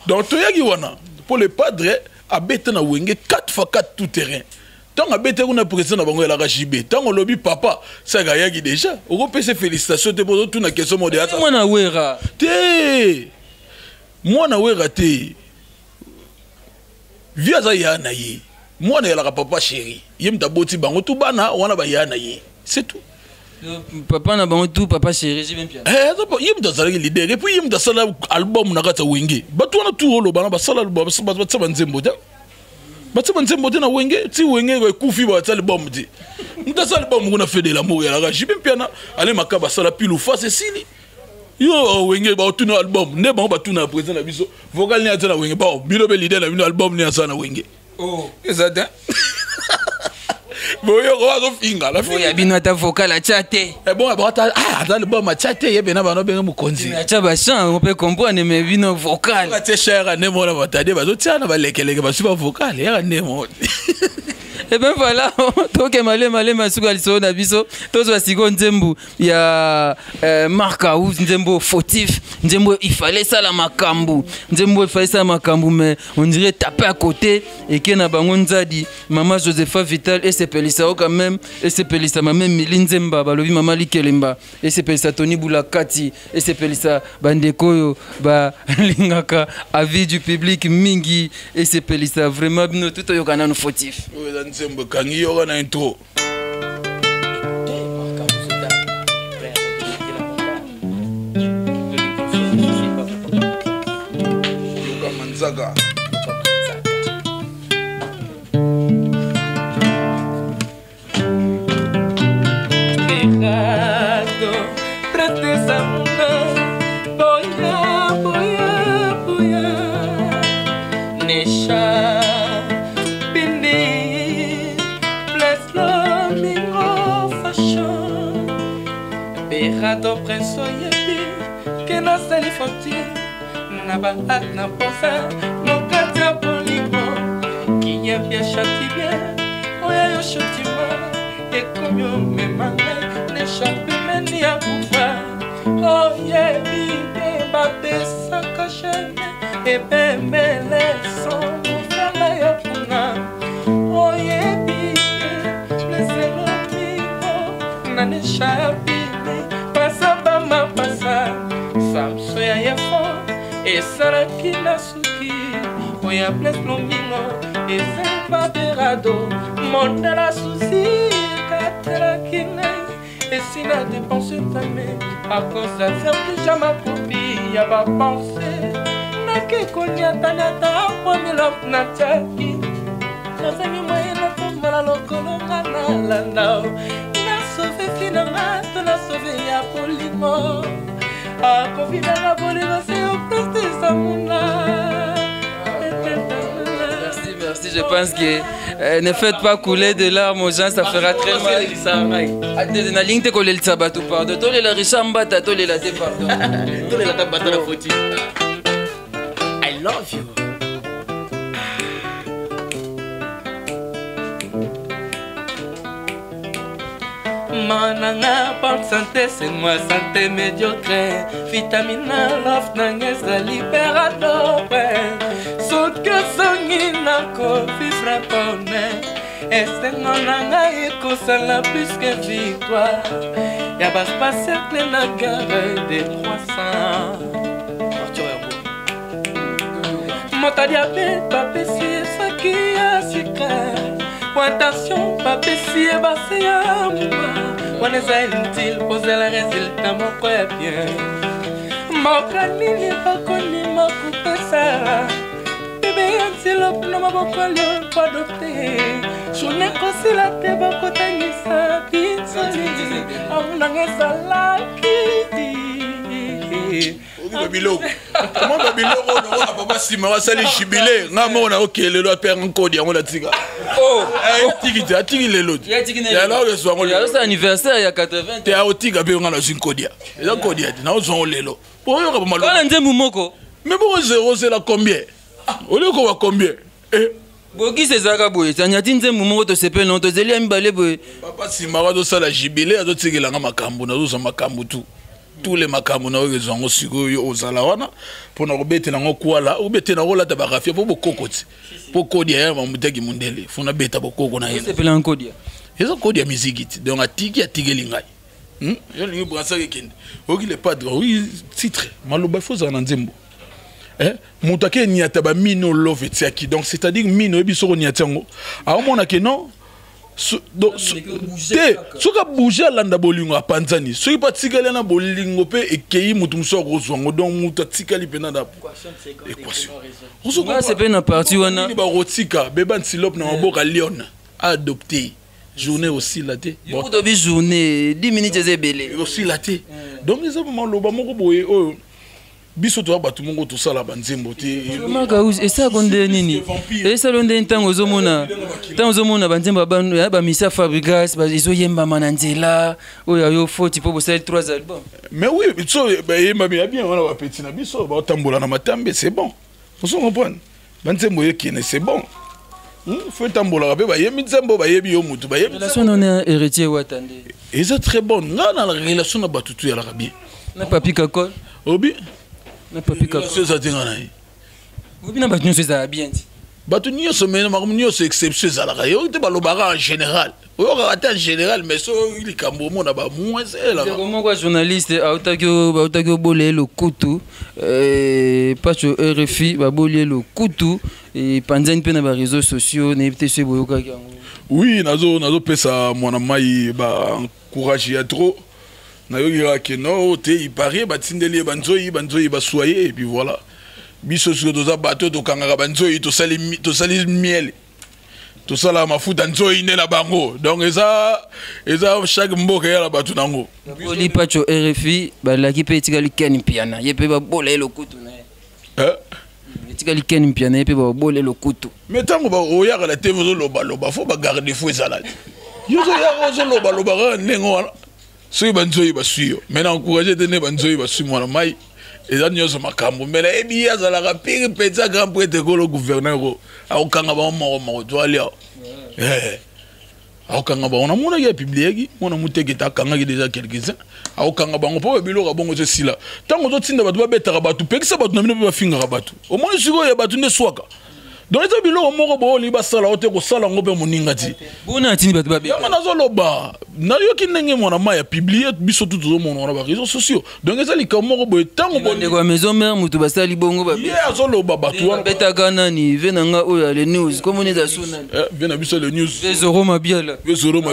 Speaker 4: Donc, pour les padres, à Bétana Wenge, 4x4 tout terrain. Tant à Bétana, on a président à la JB. Tant on lobby papa, ça a gagné déjà. On peut se félicitations pour toute la question moderne.
Speaker 3: Moi, na wera.
Speaker 4: Moi, na wera te. Via za ya na ye. Moi, na la papa chéri. Yem ta boti bango tout bana, on a ba ya na ye. C'est tout.
Speaker 3: Papa na bango tout, papa chéri, j'ai bien bien.
Speaker 4: Yem ta zala leader. Et puis yem ta sala album na kata wenge. Batu na tout holo bana ba sala album ba tsaba nzembo ta. Ba tsaba nzembo te na wenge, ti wenge ko kufi ba tsala album ti. Nda sala album ngona fait de l'amour ya la j'ai bien bien. Allez makaba sala pilu face sili. Yo wenge ba tuna album ne ba ba tuna président na biso vocal ni atana wenge ba bilo be leader na bino album ni asana wenge
Speaker 3: oh
Speaker 4: ezada bo yo ko finga la
Speaker 3: finga bino ta vocal a chaté
Speaker 4: et bon ba ta dans album a chaté ye bena ba no benga mukonzi
Speaker 3: na cha ba chant on peut comprendre mais bino vocal
Speaker 4: ba te cher ne mo na ba ta de ba zo tiana ba lekeleke ba super vocal ya ne mo.
Speaker 3: Et ben voilà, donc malé masuka liso na biso, tous wasiko nzembu ya marka ou nzembu fautif, nzembu il fallait ça la makambu, nzembu il fallait ça makambu mais on dirait taper à côté et que na bango nzadi maman Josepha Vital et c'est pelisa quand même et c'est pelisa maman Milinzemba balobi maman Likelemba et c'est pelisa Tony Boulakati et c'est pelisa bandekoyo ba lingaka avis du public mingi et c'est pelisa vraiment bino tout yokana no fautif.
Speaker 4: Nzembo kangi yoga na intro. Yoga Manzaga.
Speaker 2: Pecado, tristeza boya, Nesha. Berado preso yebi que na sali foti na bahat na posa no katia polimo qui y a bien chati bien oya yo chati ma e comme yo me mangay ne chape meni a poufa oh yebi be ba pesa kachene e be me leson faire la yapuna oh yebi le zelo mi na ne chape Samso ya yefo e saraki na suki oya bless lomingo e selva berado monde la souci katera kinai et si la dépense tamé à cause de faire déjà ma copie ya ba penser na ke konya tanata pomelo na taki na sami moyen na tomala lokolo ngana landa na sauver finalement na sauver ya polimo.
Speaker 3: Merci, je pense que ne faites pas couler de larmes aux gens, ça fera très mal. Na ligne te coller le sabat ou pardon. Tole la richamba, ta tole la te pardon.
Speaker 5: Tole la tabata la foti. I love you.
Speaker 2: Mananga bonne santé, c'est moi santé médiocre. Vitamine love nangeza libérateur. Saute que songina ko vivre bonne. Et c'est nanga eko la plus que victoire. Y'a pas passé plein la guerre des 300. Monta diabète, pas pécier, ça qui a secret. Attention, pas pécier, bah c'est à moi. On est inutile, poser le résultat, mon quoi bien. Mon canil n'est pas connu, mon coupé ça. Bébé, un silope, non, ma boca, lion, pas d'opter. Je n'ai qu'au si la tête, ma côté, ni ça, pizzoli. On a un salaki.
Speaker 4: Babilo. Comment Babilo, on a pas si mal, ça les jubilés. On a ok, le lot perd encore, on a tigre.
Speaker 3: Oh,
Speaker 4: tigi les lots. Il y a là le soir,
Speaker 3: il y a ça anniversaire, il y a 80.
Speaker 4: Tu as au tigre, on a une codia. Et la codia, nous avons les lots. Pour eux, on a
Speaker 3: mal. Quand on dit Moumoko.
Speaker 4: Mais pour 0, c'est là combien? Au lieu qu'on va combien?
Speaker 3: Boki sezaka boye tanyati nzembo moko to sepel non to zeli ami balé boye
Speaker 4: papa simara do sala jibile azo tsekelanga makambo nazo sa makambo tout tous les makambo na oyo zongo sikoyo ozala wana pona kobetela ngo kwala obetela ngo lata barafia po bokokoti po kodia ya mamutaki mundele funa beta bokoko na yena
Speaker 3: sepel en kodia
Speaker 4: eza kodia musique donc atiki ngai yo lingi brasa kende oki le padre oui titre maloba foza na nzembo mutake niata ba mino love tiaki donc c'est-à-dire mino ebisoko niatango a mona ke non te soka bouger landa bolingo apanzani soki patikali na bolingo pe ekei mutu muso kozwango donc mutu atikali pena na équation
Speaker 3: moi c'est pas na partie wana
Speaker 4: ba rotika beba ntilope na maboka lion adopté journée aussi la té
Speaker 3: bon to bi journée 10 minutes ezebele
Speaker 4: aussi la té donc les hommes loba moko boye oh biso to ba tumongo to sala banzembo te
Speaker 3: maka et ça gonde nini et ça londe ntango zomona banzembo ba misa fabrigas ba izo yemba mananzela oya yo foti po bosel 3 albums
Speaker 4: mais oui so ba yemba bien on va petit na biso ba tambola na matambe c'est bon vous comprenez banzembo yekine c'est bon faut tambola ba yemi nzembo ba yebi yo mutu ba yebi
Speaker 3: relation on est héritier watande
Speaker 4: et c'est très bon nga na la relation na batutu ya la bien
Speaker 3: na papi kakol
Speaker 4: obi
Speaker 3: na papi kakol
Speaker 4: c'est ça tinga na
Speaker 3: obi na batu ça bien
Speaker 4: batu nyonso mena makumnyo c'est exception za la yo te balobaka en général oyo ka en général mais so il kambo mona ba moins c'est là
Speaker 3: comment quoi journaliste autakio bolé le kutu pacho RFI ba bolé le kutu et panzani pe na ba réseaux sociaux na peut se boyoka kango
Speaker 4: oui nazo pesa mona mai ba courage ya trop na yo gira ke no te il paraît ba tindeli banzoi ba soyer et puis voilà biso sur doza bateau to kangaka banzoi to sali miel to sala mafuta nzoi ne la bango donc eza chaque mboka ya la batu nango
Speaker 3: boli pacho RFI ba la ki pe tikali ken piana yepe ba bolé le kutu na tikali ken piana yepe ba bolé le kutu
Speaker 4: mais tango ba oya la TV zo loba faut ba garder fou ezala yo zo ya zo loba nengo so banzoi ba suyo mais encourager tene banzoi ba suyo mona mai eza nyonso makambo mela ebi azalaka pire peza grand prêtre kolo gouverneur akokanga bango moko toali awo akokanga bango namonaki ya publieki mona muteketa akangaki déjà quelques-uns akokanga bango mpo babiloko bongo ezosila ntango ozotinda bato babetaka bato pekisa bato na bino mpe bafingaka bato omoni sikoyo ya bato nde swaka donc eza biloko moko booli basala ote kosala ngo mpe moninga ti
Speaker 3: bona atindi bato babe
Speaker 4: yanga nazoloba nayoki ndenge mwana mai ya publier biso tu tozomona wana baréseaux sociaux donc eza likambo moko boye ntango
Speaker 3: bondeko ya maison mère mutu basali bongo babe
Speaker 4: azoloba bato wana
Speaker 3: betaka nani ve nanga oyo le news komoni eza sunani
Speaker 4: ve na biso le news
Speaker 3: ve zoro mabiala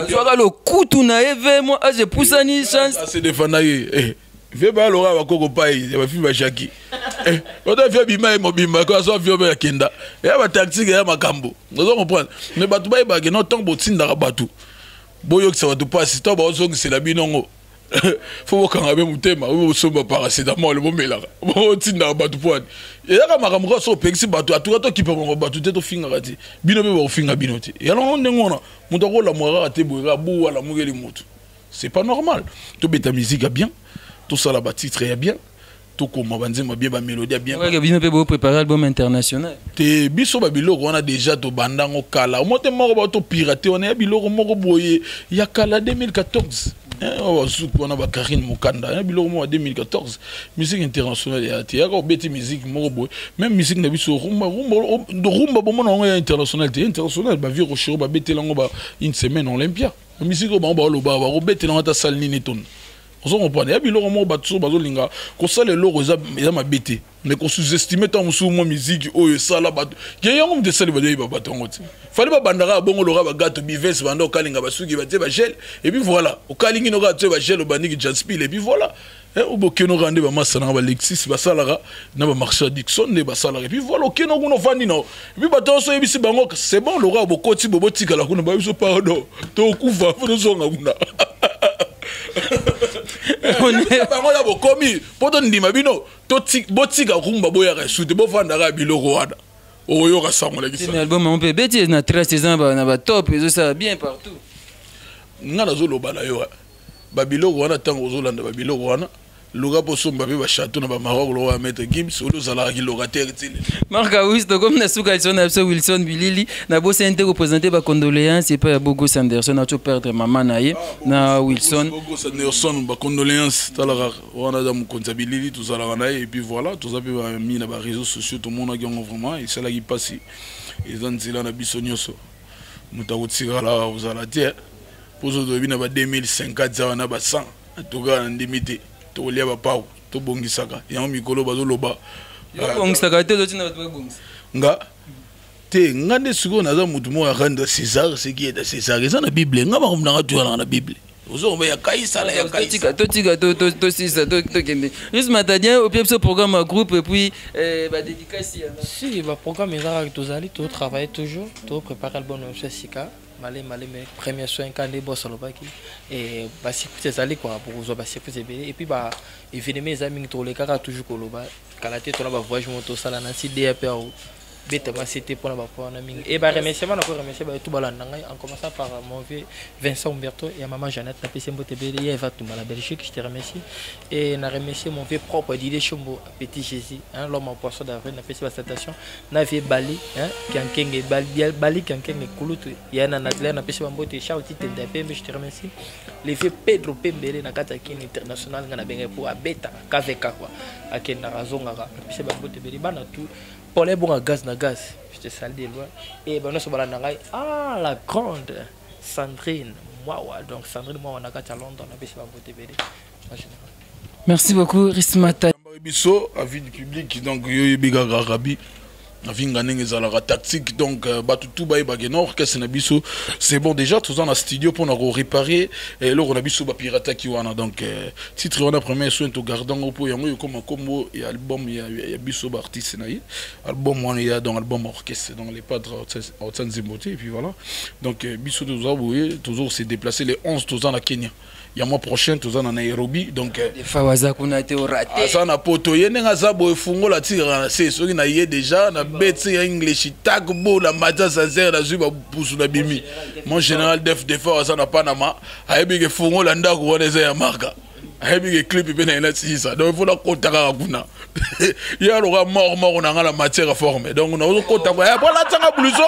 Speaker 3: zwaka lo kutu na ye ve mo aje pusani chance
Speaker 4: ase defanda ye ve balora bakoko pai ya bafi bashaki ota fia bima mobimba ko so fia ba kenda ya ba tactique ya makambo ozo comprendre mais batu ba ba no tant botinda batu boyo ki ça va tout passer to ba ozo c'est la binongo faut bokanga be mutema o somba paracétamol bo melaka bo tinda batu poani ya ka makambo ko so pexi batu atuka to kipa ngo batu te to finga kati bino be ba finga bino te ya non ndengona muto ko la moira te boira bu wala mugeli mutu c'est pas normal to beta musique bien tout ça là titre est bien tout comme banzema bien ba mélodie bien
Speaker 3: ouais bien peut beau préparer album international
Speaker 4: te biso ba biloko on a déjà to bandango kala mote moko ba to pirater on a biloko moko boye ya kala 2014 on a ba Karine Mukanda ya biloko mo 2014 musique internationale ya te ya ko beti musique moko boye même musique na biso rumba bon on a international te international ba viro chiro ba betelango ba une semaine Olympia musique ba lo ba betelango ta salle ni ton on comprend ya biloko mo batso bazolinga ko sala loko eza mabete mais ko sous-estimer tant musu mo musique oyo sala bato ke yango mde sala badei ba batongo ti fali ba bandaka bongo lora ba gato bives bando kalinga basuki ba te ba gel et puis voilà o kalingi no gato ba gel o bandiki jaspil et puis voilà o bokeno rande ba masana ba Lexis ba salara na ba marché Dixon ne ba salara et puis voilà okeno kuno fandi no et puis bato so ebisi bango c'est bon lora bokoti bobotika la kuna ba biso pardon to kufa fo zonga kuna on est pas là bokomi poto ndima bino to botika rumba boya ka shute bo fanda ka biloko wana oyo ka sangola ki
Speaker 3: ça album on peut beti na 13 ans na ba top et ça bien partout
Speaker 4: ngana zo loba na yo ba biloko wana tango zo landa ba biloko wana loga poso Mbappé ba château na ba Maroc lo va mettre Gibbs ou los ala ki locataire tile
Speaker 3: Marc Augusto comme na suka na Wilson Bilili na bo sente représenter ba condoléances et pas Bogo Sanderson a tout perdre maman na ye na Wilson
Speaker 4: Bogo Sanderson ba condoléances talara wana da mu Bilili tout ça là et puis voilà tout ça peut mis na ba réseaux sociaux tout le monde a gagné vraiment et c'est là qui passe ils ont dit là na biso nyoso muta kotsika là vous allez dire pour ceux qui na ba 2050 ça na ba 100 en tout cas en limité to lia ba pau to bongisaka ya mikolo bazoloba
Speaker 3: bongisaka te zotina ba bongisa
Speaker 4: nga te ngande siko naza mutu mo ya rendre César ce qui est de César ça na Bible nga ba komnanga tu na Bible ozo ba ya kaisa la ya kaisa
Speaker 3: to sisa to kende juste matadien au pied ce programme groupe et puis ba dédicace
Speaker 5: si ba programme ezaka tozali to travailler toujours to préparer le bon sika malé mais premier soin quand les boss lobaki et ba circuit ezali quoi pour zo ba circuit ebele et puis ba événement ezami to le kaka toujours ko loba kala te to na ba voyage moto sala na si DP au bêtement c'était pour la bapona mingi et bah remerciement encore remercier bah tout balanda en commençant par mon vieux Vincent Umberto et maman Jeannette na PC Mbotebele et Eva Touma la Belgique je te remercie et na remercier mon vieux propre Didier Chombo Petit Jésus hein l'homme en poisson d'avril na PC station na vieux Bali hein Kankenge Bali Kankenge Kulutu ya na Nadler na PC Mbote Chauti Tendapé je te remercie les vieux Pedro Pembele na Katakin international na benga pour abeta KVK quoi akena razonga na PC Mbotebele bana tout pour les bons gaz na gaz je te salue loin et ben nous sommes là ah la grande Sandrine moi donc Sandrine moi on a gâté à Londres on a baissé ma beauté BD en général.
Speaker 3: Merci beaucoup Rismata
Speaker 4: biso avis du public donc yo biga Rabi avis ngane zalaka tactique donc batutu baye bagenor qu'est-ce na biso c'est bon déjà tous en studio pour nous réparer et là on a biso ba pirata ki wana donc titre on a premier soin to gardant pour yango comme combo et album il y a biso ba artiste na album on il y a dans album orchestre donc les padres Hotsan Zimbote et puis voilà donc biso toujours se déplacer les 11 tous en à Kenya. Il y a mois prochain tous en Nairobi donc
Speaker 3: des fois waza kuna été raté
Speaker 4: ça na poto yene ngaza bo fungo la tira c'est ce qui na yé déjà na bête english tag bo la maja ça sert la zuba pousu na bimi mon général def des fois ça na panama ayebi ke fungo la ndako wana ya marka ayebi ke clip pe na ina ça donc il faut la kotaka kuna ya lo mort na la matière formée donc on a kotaka ya la tanga bluso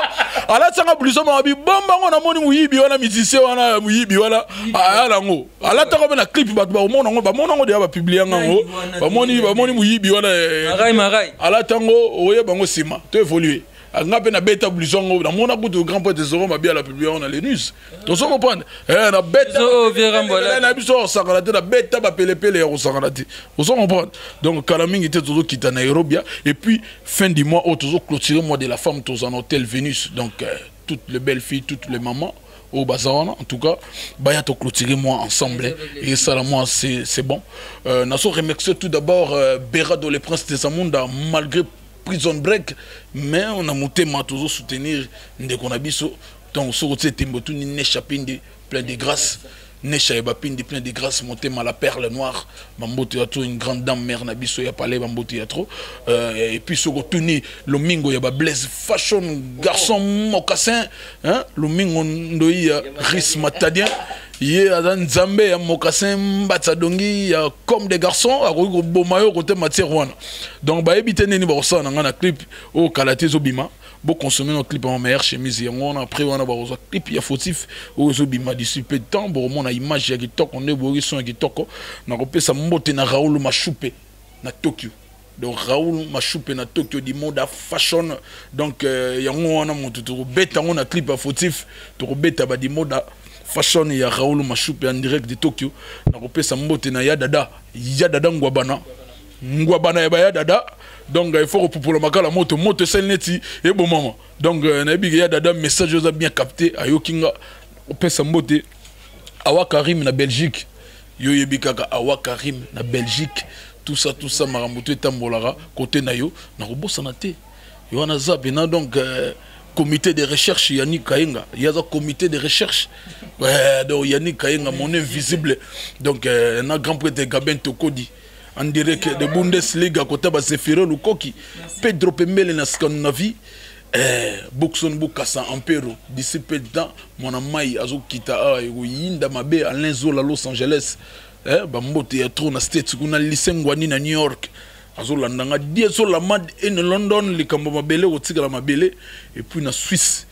Speaker 4: ala tanga bluso ma bi bomba ngona moni muyibi wana musicien wana muyibi wana ala ngo ala tanga na clip ba mona ngo ba mona ngo de ba publier ngo ba moni muyibi wana
Speaker 3: marai
Speaker 4: ala tango oye bango sima to évoluer nga pe na beta blouson na mona ko grand point des euros ma bien la publier on a les news donc ça comprendre na beta na biso sakala te na beta ba pelepele ya sakala te vous comprendre donc kalamingi te toujours quitter Nairobi et puis fin du mois au toujours clôturer mois de la femme tous en hôtel Vénus donc toutes les belles filles toutes les mamans au Bazawana en tout cas baya to clôturer moi ensemble et ça moi c'est bon na so remercier tout d'abord Berado les princes des Amunda malgré prison break mais on a monté ma toujours soutenir ndeko na biso donc sur ce timbotu ni n'échappinde plein de grâce n'échappinde plein de grâce monté ma la perle noire mambote ya trop une grande dame mère na biso ya parler mambote ya trop et puis sur tuni lomingo ya ba Blaise fashion garçon mocassin hein lomingo ndoi Ris Matadien yé azan nzambe ya mocassin mbatsadongi ya comme des garçons a ko bomayo côté matière wana donc ba ebité neni ba ça na clip au kalaté zobima bo consommer notre clip en meilleure chemise et on après on a ba clip ya fautif au zobima d'ici peu de temps bon on a image ya kitoko on est bouri son kitoko na ko pesa mbote na Raoul Mashupe na Tokyo donc Raoul Mashupe na Tokyo di mode fashion donc yango wana moto to beta on a clip ya fautif to beta ba di mode fashion ya Raoul Mashupe en direct de Tokyo na ko pesa mbote na ya dada ngwabana ya ba dada donc il faut pour le makala moto selneti et bon maman donc na bi ya dada message oza bien capté ayokinga pesa mbote awa Karim na Belgique yo yebikaka awa Karim na Belgique tout ça maramboto etambolara côté na yo na kobosa na te yo na zap na donc comité de recherche Yannick Kayenga il y a un comité de recherche donc Yannick Kayenga mon invisible donc na grand prêtre Gabin Tokodi en direct de Bundesliga côté ba Zefiro Lukoki Pedro Pembele na Scandinavie Boxon Bukasa Ampero d'ici peu de temps mon amai azo kita a yinda mabe Alain Zola Los Angeles bambote ya trop na States kuna lisengwani na New York azolandanga die so la mad en London likambo mabele kotikala mabele et puis na Suisse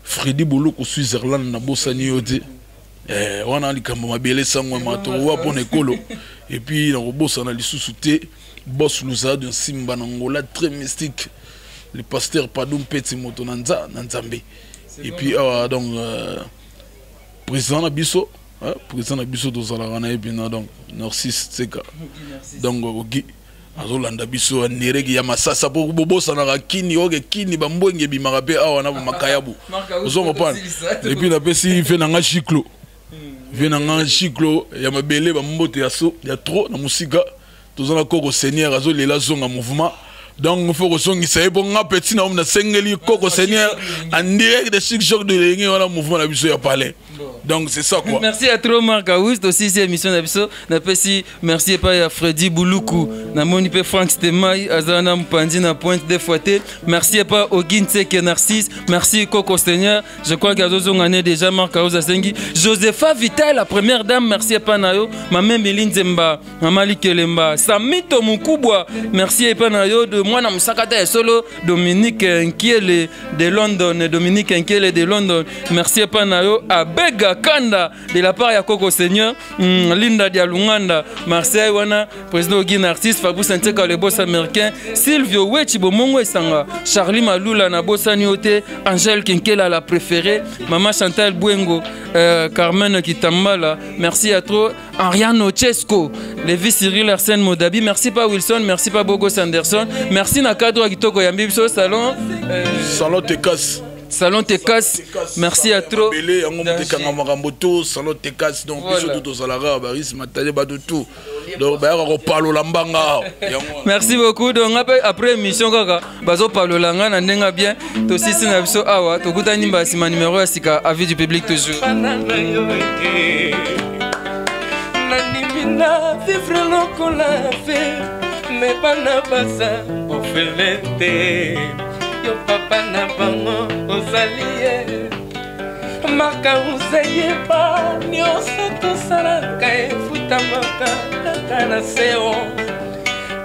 Speaker 4: Freddy Boulouk Switzerland na bosani yote wana likambo mabele sangwa mato wa pona ekolo et puis na bossa na lisusu te boss Luza de Simba na Angola très mystique le pasteur Padum Petit Moto na Nzambe et puis donc président na biso président na biso tozalaka na ye mpena donc Narcisse Tseka donc oki azolanda biso anereki ya masasa po bobosanaka kini oke kini bambwenge ebimaka mpe awa na bamakayabu ozongopana epuis napesi fe nanga chiclo fe nanga chiclo ya mabele bambote ya tro na mosika toza na koko seigneur azolela zonga mouvement donc il faut que son essaye pour un petit nom de sengeli Coco Seigneur en direct de Chic Choc de l'Église on a mouvement la biso ya palais. Donc c'est ça quoi.
Speaker 3: Merci à trop Marc Aoust aussi cette émission d'abso na pesi merci pas à Freddy Bouloukou na moni pe Frank Stemai azana mpandi na pointe des foité merci pas au Gintseke Narcisse merci Coco Seigneur je crois qu'azozo ngane déjà Marc Aoust asengi Josepha Vital la première dame merci pas nayo maman Meline Zemba maman Likelemba Samito Mukubwa merci pas nayo de moi na musakata solo Dominique Nkiele de London Dominique Nkiele de London merci pas nayo Abega Kanda de la part ya Coco Seigneur Linda Dialunganda Marseille wana président Guin artiste Fabrice Nteka le boss américain Silvio Wechi Bomongo Esanga Charlie Malula na bossa niote Angèle Kinkela la préférée maman Chantal Bouengo Carmen Kitambala merci à trop Ariano Chesco Lévi Cyril Arsène Modabi merci pas Wilson merci pas Bogo Sanderson merci na cadre kitoko ya Mbibso salon
Speaker 4: salon Tekas
Speaker 3: Salon Tekas, merci à trop.
Speaker 4: Salon Tekas, donc
Speaker 3: merci beaucoup. Donc après émission kaka, bazo parlo langa na ndenga bien. To sisi na biso awa, to kutani mbasi ma numéro ya sika avis du public toujours.
Speaker 2: Nanimina vivre lokola fe, mais pas na basa ofelete. Yo papa na bango ozalie maka uzaye pa nyoso tosalaka efutamaka kaka na seo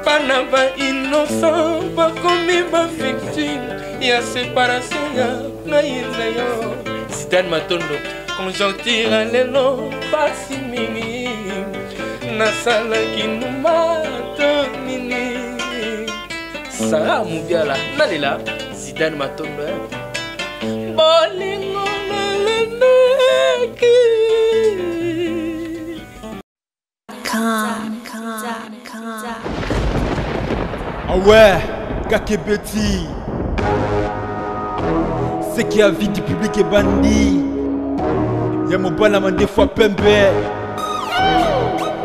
Speaker 2: pana ba innocent bakomi bavictime ya séparation ya ngai na yo Zidane Matondo conjoncture lelo pasi mingi nasalaki numato nini Sarah Moubiala nalela Zidane Matondo bolingo naleneki
Speaker 1: Ah ouais, Kakebeti c'est qui a vie du public est bandit y'a mon balama des fois pembe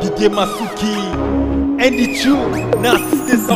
Speaker 1: Didier Masuki Andy Chou Narcisse